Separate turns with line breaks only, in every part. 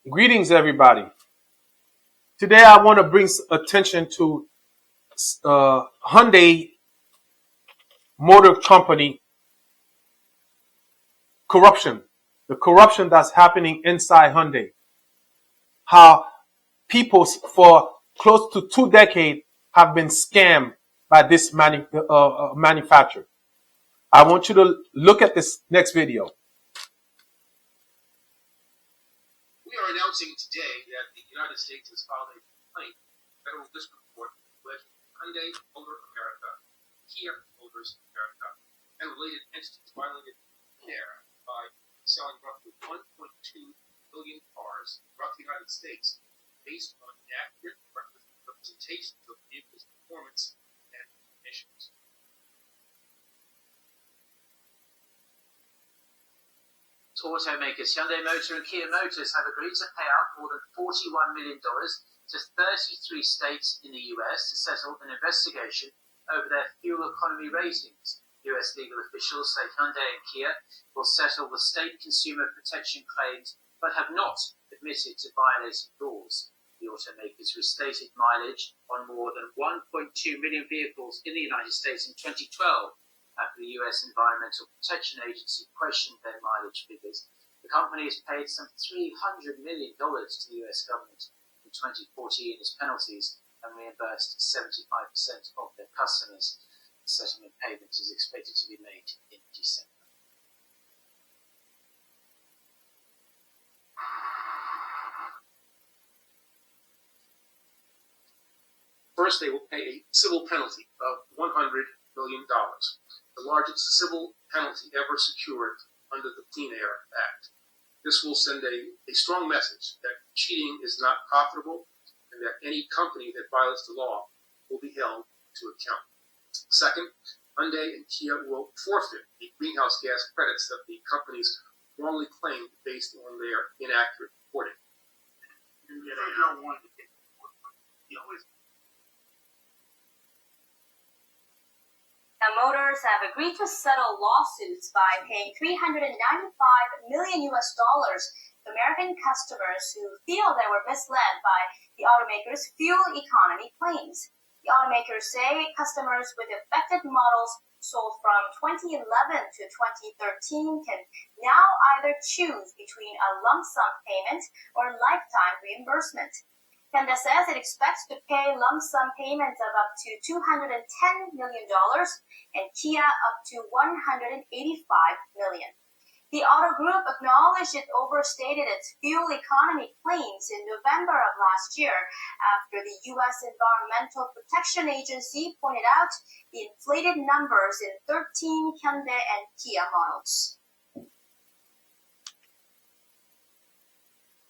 Greetings, everybody. Today, I want to bring attention to Hyundai Motor Company corruption, the corruption that's happening inside Hyundai. How people for close to 2 decades have been scammed by this manufacturer. I want you to look at this next video.
We are announcing today that the United States has filed a complaint in the Federal District Court with Hyundai Motor America, Kia Motors America, and related entities violated clean air by selling roughly 1.2 million cars throughout the United States based on inaccurate representations of vehicles' performance and emissions.
Automakers Hyundai Motor and Kia Motors have agreed to pay out more than $41 million to 33 states in the US to settle an investigation over their fuel economy ratings. US legal officials say Hyundai and Kia will settle the state consumer protection claims but have not admitted to violating laws. The automakers restated mileage on more than 1.2 million vehicles in the United States in 2012. After the US Environmental Protection Agency questioned their mileage figures, the company has paid some $300 million to the US government in 2014 as penalties and reimbursed 75% of their customers. The settlement payment is expected to be made in December.
First, they will pay a civil penalty of $100 million, the largest civil penalty ever secured under the Clean Air Act. This will send a strong message that cheating is not profitable and that any company that violates the law will be held to account. Second, Hyundai and Kia will forfeit the greenhouse gas credits that the companies wrongly claimed based on their inaccurate reporting.
The Motors have agreed to settle lawsuits by paying $395 million to American customers who feel they were misled by the automakers' fuel economy claims. The automakers say customers with affected models sold from 2011 to 2013 can now either choose between a lump sum payment or lifetime reimbursement. Hyundai says it expects to pay lump sum payments of up to $210 million and Kia up to $185 million. The auto group acknowledged it overstated its fuel economy claims in November of last year after the U.S. Environmental Protection Agency pointed out the inflated numbers in 13 Hyundai and Kia models.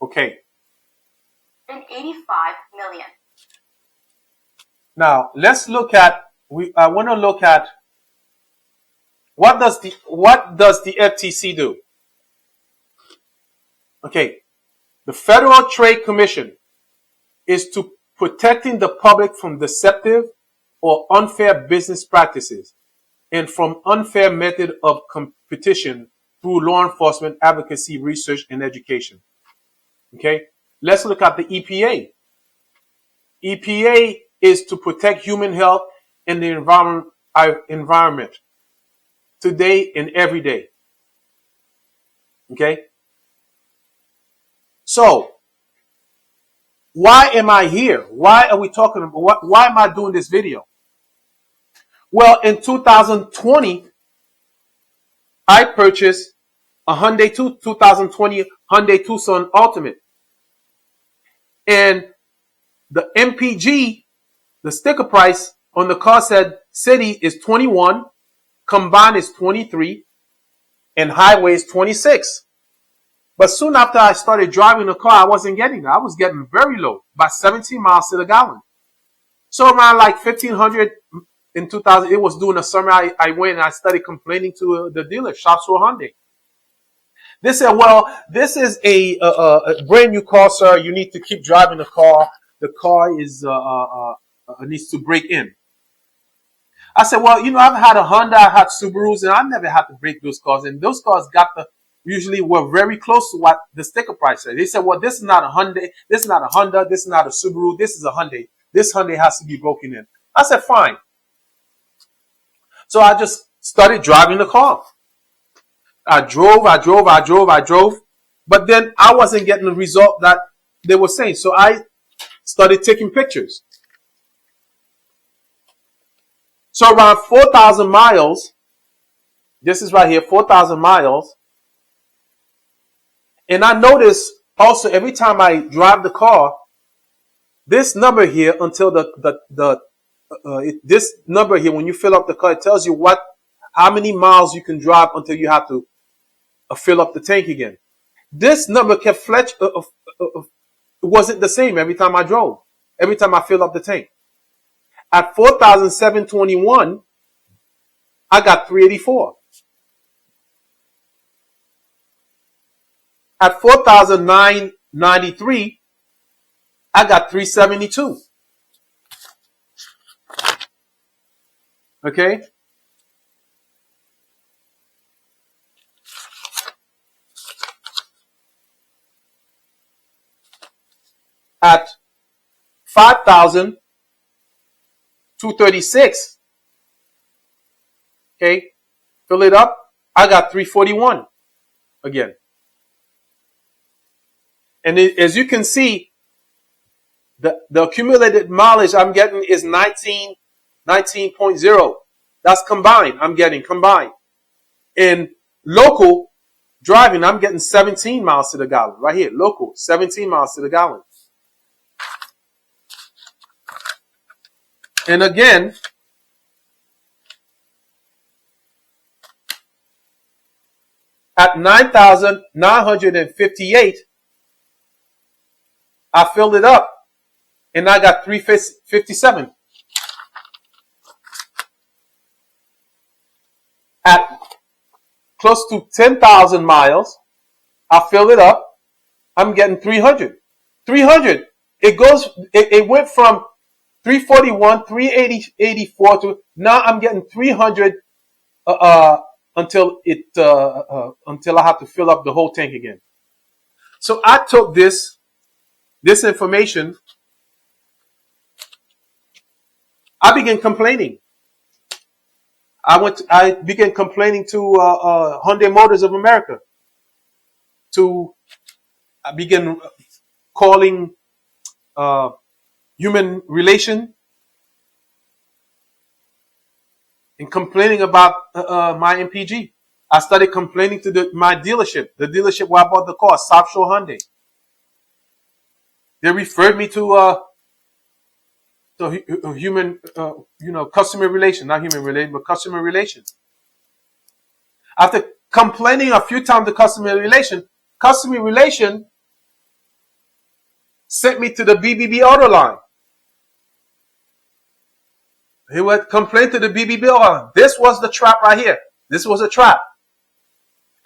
Okay.
$85 million.
Now let's look at. I want to look at what does the FTC do? Okay, the Federal Trade Commission is to protecting the public from deceptive or unfair business practices and from unfair method of competition through law enforcement, advocacy, research, and education. Okay. Let's look at the EPA. EPA is to protect human health and the environment today and every day. Okay? So, why am I here? Why are we talking about, why am I doing this video? Well, in 2020, I purchased a Hyundai 2020 Hyundai Tucson Ultimate. And the MPG, the sticker price on the car said city is 21, combined is 23, and highway is 26. But soon after I started driving the car, I wasn't getting that. I was getting very low, about 17 miles to the gallon. So around like 1,500 in 2000, it was during the summer, I went and I started complaining to the dealer, shops for Hyundai. They said, well, this is a brand new car, sir. You need to keep driving the car. The car is needs to break in. I said, well, I've had a Honda, I've had Subarus, and I've never had to break those cars. And those cars got usually were very close to what the sticker price said. They said, well, this is not a Hyundai, this is not a Honda, this is not a Subaru, this is a Hyundai. This Hyundai has to be broken in. I said, fine. So I just started driving the car. I drove, but then I wasn't getting the result that they were saying. So I started taking pictures. So around 4,000 miles, this is right here, 4,000 miles. And I noticed also every time I drive the car, this number here until this number here, when you fill up the car, it tells you how many miles you can drive until you have to fill up the tank again. This number kept it wasn't the same every time I drove, every time I filled up the tank. At 4,721, I got 384. At 4,993, I got 372. Okay? At 5,236, okay, fill it up, I got 341 again. And as you can see, the accumulated mileage I'm getting is 19.0. That's combined. I'm getting combined. In local driving, I'm getting 17 miles to the gallon. Right here, local, 17 miles to the gallon. And again, at 9,958, I filled it up and I got 357. At close to 10,000 miles, I filled it up. I'm getting 300. 300. It went from 341, 384 to now I'm getting 300 until I have to fill up the whole tank again. So I took this information. I began complaining. I began complaining to Hyundai Motors of America. I began calling human relation and complaining about my MPG. I started complaining to my dealership, the dealership where I bought the car, South Shore Hyundai. They referred me to human, customer relation, not human relation, but customer relation. After complaining a few times to customer relation sent me to the BBB Auto line. He would complain to the BBB Auto line. This was the trap right here. This was a trap.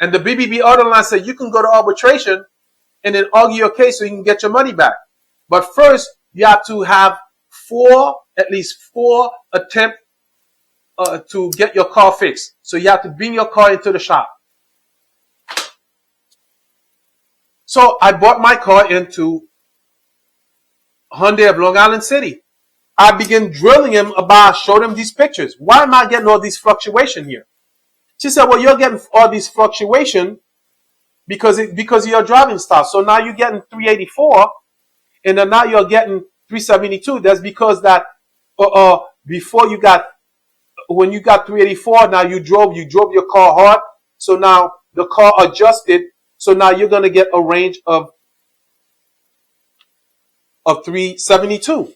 And the BBB Auto line said, you can go to arbitration and then argue your case so you can get your money back. But first, you have to have at least four attempts to get your car fixed. So you have to bring your car into the shop. So I bought my car into Hyundai of Long Island City. I began drilling him showed him these pictures. Why am I getting all these fluctuation here? She said, well, you're getting all these fluctuation because of your driving style. So now you're getting 384 and then now you're getting 372. That's because that before when you got 384, now you drove your car hard. So now the car adjusted. So now you're going to get a range of 372.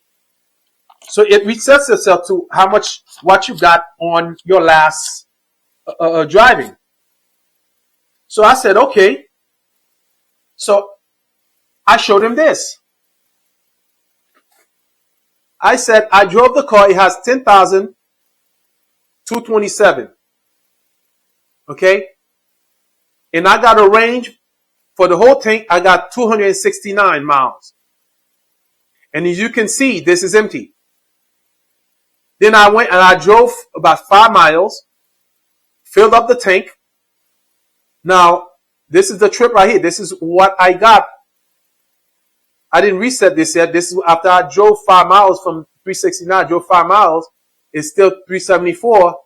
So it resets itself to what you got on your last driving. So I said, okay. So I showed him this. I said, I drove the car. It has 10,227. Okay. And I got a range for the whole tank. I got 269 miles. And as you can see, this is empty. Then I went and I drove about 5 miles, filled up the tank. Now, This is the trip right here. This is what I got. I didn't reset this yet. This is after I drove 5 miles from 369. Drove 5 miles. It's still 374.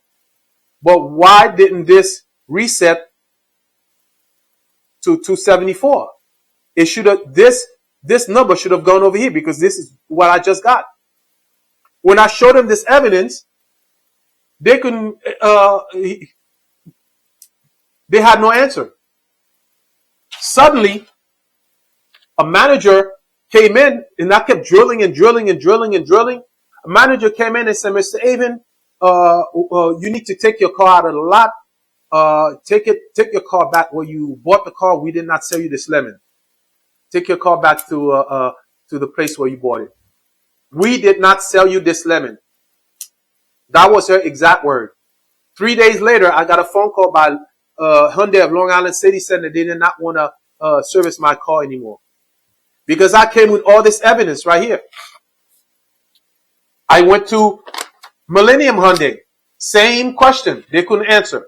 But why didn't this reset to 274? It should have, this number should have gone over here because this is what I just got. When I showed them this evidence, they couldn't, they had no answer. Suddenly, a manager came in, and I kept drilling and drilling and drilling and drilling. A manager came in and said, Mr. Avon, you need to take your car out of the lot. Take your car back where you bought the car. We did not sell you this lemon. Take your car back to the place where you bought it. We did not sell you this lemon. That was her exact word. 3 days later, I got a phone call by Hyundai of Long Island City saying that they did not want to service my car anymore. Because I came with all this evidence right here. I went to Millennium Hyundai. Same question. They couldn't answer.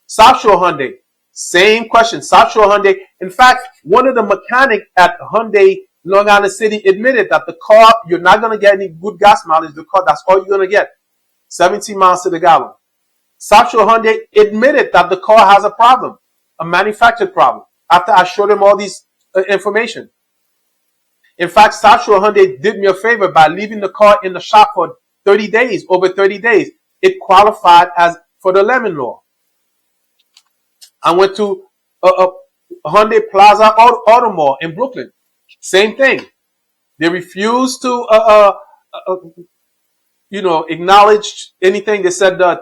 South Shore Hyundai. Same question. South Shore Hyundai. In fact, one of the mechanics at Hyundai Long Island City admitted that the car, you're not going to get any good gas mileage. The car, that's all you're going to get. 17 miles to the gallon. South Shore Hyundai admitted that the car has a problem. A manufactured problem. After I showed them all these information. In fact, South Shore Hyundai did me a favor by leaving the car in the shop for 30 days, over 30 days. It qualified as for the lemon law. I went to Hyundai Plaza Auto Mall in Brooklyn. Same thing. They refused to, acknowledge anything. They said that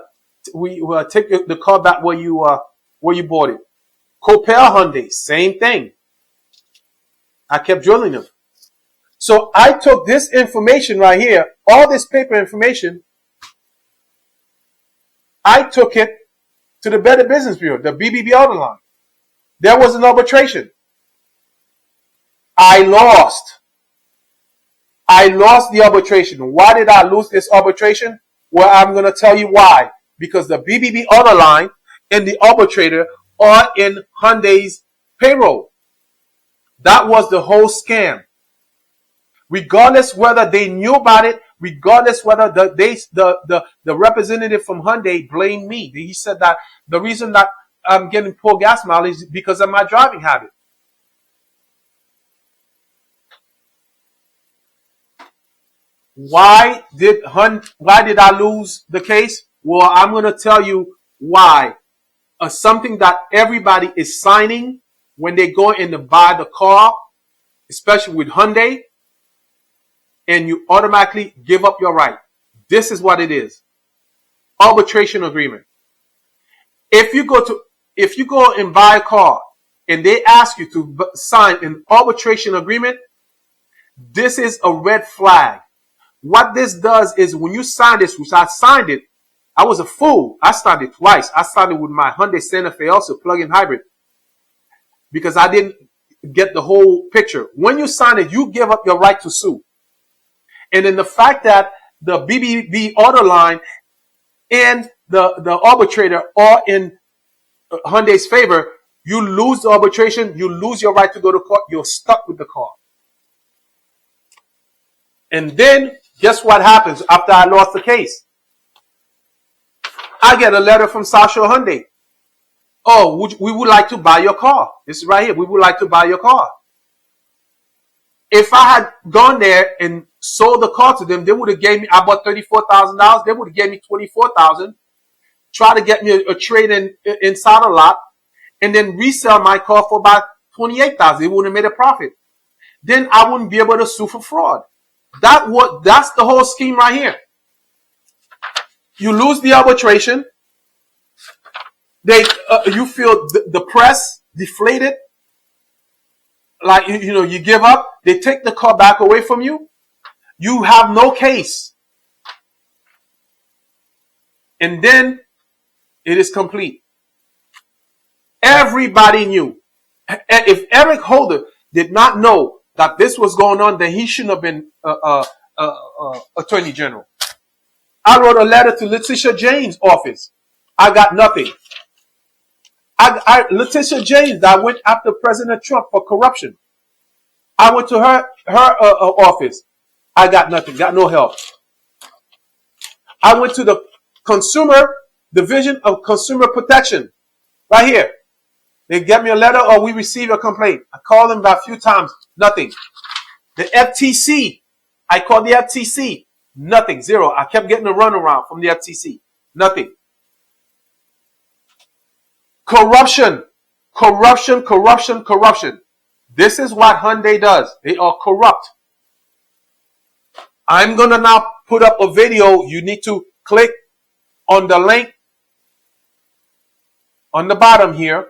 we take the car back where you bought it. Copel Hyundai, same thing. I kept drilling them. So I took this information right here, all this paper information, I took it to the Better Business Bureau, the BBB Auto Line. There was an arbitration. I lost the arbitration. Why did I lose this arbitration? Well, I'm going to tell you why. Because the BBB Auto Line and the arbitrator are in Hyundai's payroll. That was the whole scam. Regardless whether they knew about it, regardless whether the representative from Hyundai blamed me. He said that the reason that I'm getting poor gas mileage is because of my driving habit. Why did I lose the case? Well, I'm going to tell you why. Something that everybody is signing when they go in to buy the car, especially with Hyundai, and you automatically give up your right. This is what it is. Arbitration agreement. If you go and buy a car and they ask you to sign an arbitration agreement, this is a red flag. What this does is when you sign this, which I signed it, I was a fool. I signed it twice. I signed it with my Hyundai Santa Fe, also plug-in hybrid, because I didn't get the whole picture. When you sign it, you give up your right to sue. And then the fact that the BBB Auto Line and the arbitrator are in Hyundai's favor, you lose the arbitration, you lose your right to go to court, you're stuck with the car. And then, guess what happens after I lost the case? I get a letter from South Shore Hyundai. Oh, we would like to buy your car. This is right here. We would like to buy your car. If I had gone there and sold the car to them, they would have gave me, I bought $34,000. They would have gave me $24,000. Try to get me a trade inside a lot, and then resell my car for about $28,000. They wouldn't have made a profit. Then I wouldn't be able to sue for fraud. That's the whole scheme right here. You lose the arbitration. You feel the press deflated. Like, you give up. They take the car back away from you. You have no case. And then it is complete. Everybody knew. If Eric Holder did not know that this was going on, then he shouldn't have been Attorney General. I wrote a letter to Letitia James' office. I got nothing. Letitia James, I went after President Trump for corruption. I went to her office. I got nothing, got no help. I went to the Consumer Division of Consumer Protection, right here. They get me a letter or we receive a complaint. I called them about a few times, nothing. The FTC, I called the FTC, nothing, zero. I kept getting a runaround from the FTC, nothing. Corruption, corruption, corruption, corruption. This is what Hyundai does. They are corrupt. I'm going to now put up a video. You need to click on the link on the bottom here.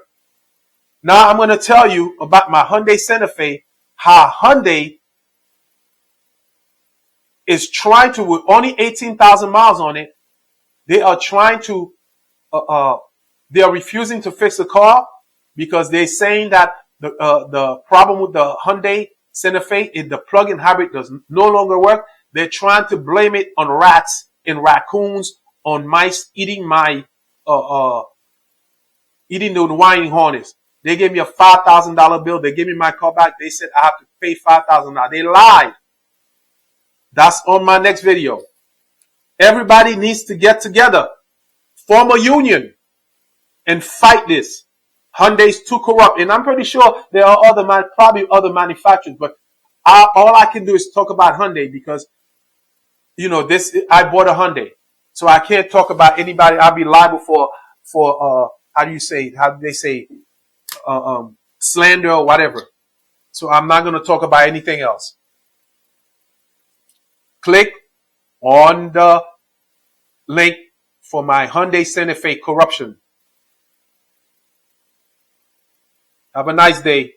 Now I'm going to tell you about my Hyundai Santa Fe, how Hyundai is trying to, with only 18,000 miles on it, they are trying to, they are refusing to fix the car because they're saying that the problem with the Hyundai Santa Fe is the plug-in hybrid does no longer work. They're trying to blame it on rats and raccoons, on mice eating my, eating the wiring harness. They gave me a $5,000 bill. They gave me my car back. They said I have to pay $5,000. They lied. That's on my next video. Everybody needs to get together, form a union, and fight this. Hyundai's too corrupt, and I'm pretty sure there are probably other manufacturers. But all I can do is talk about Hyundai because, you know, I bought a Hyundai, so I can't talk about anybody. I'll be liable for how do they say slander or whatever. So I'm not going to talk about anything else. Click on the link for my Hyundai Santa Fe corruption. Have a nice day.